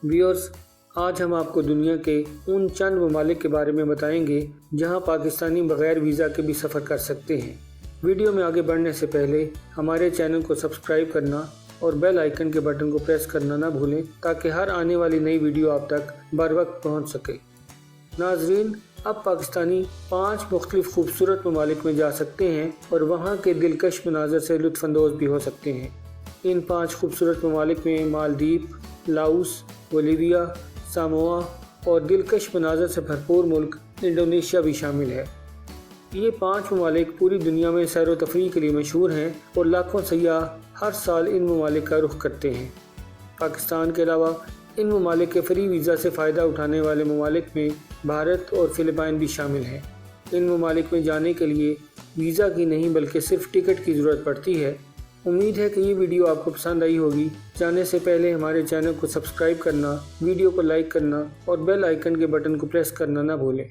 Viewers, आज हम आपको दुनिया के उन चंद ममालिक के बारे में बताएंगे जहां पाकिस्तानी बगैर वीज़ा के भी सफ़र कर सकते हैं। वीडियो में आगे बढ़ने से पहले हमारे चैनल को सब्सक्राइब करना और बेल आइकन के बटन को प्रेस करना ना भूलें ताकि हर आने वाली नई वीडियो आप तक बर वक्त पहुँच सके। नाजरीन, अब पाकिस्तानी 5 मुख्तलिफ खूबसूरत ममालिक में जा सकते हैं और वहाँ के दिलकश मनाजर से लुत्फ़अंदोज़ भी हो सकते हैं। इन 5 खूबसूरत ममालिक में मालदीव, लाओस, बोलिविया, सामोआ और दिलकश मनाजर से भरपूर मुल्क इंडोनेशिया भी शामिल है। ये 5 ममालिक पूरी दुनिया में सैर व तफरीह के लिए मशहूर हैं और लाखों सयाह हर साल इन ममालिक का रुख करते हैं। पाकिस्तान के अलावा इन ममालिक के फ्री वीज़ा से फ़ायदा उठाने वाले ममालिक में भारत और फ़िलिपाइन भी शामिल हैं। इन ममालिक में जाने के लिए वीज़ा की नहीं बल्कि सिर्फ टिकट की ज़रूरत पड़ती है। उम्मीद है कि ये वीडियो आपको पसंद आई होगी। जाने से पहले हमारे चैनल को सब्सक्राइब करना, वीडियो को लाइक करना और बेल आइकन के बटन को प्रेस करना ना भूलें।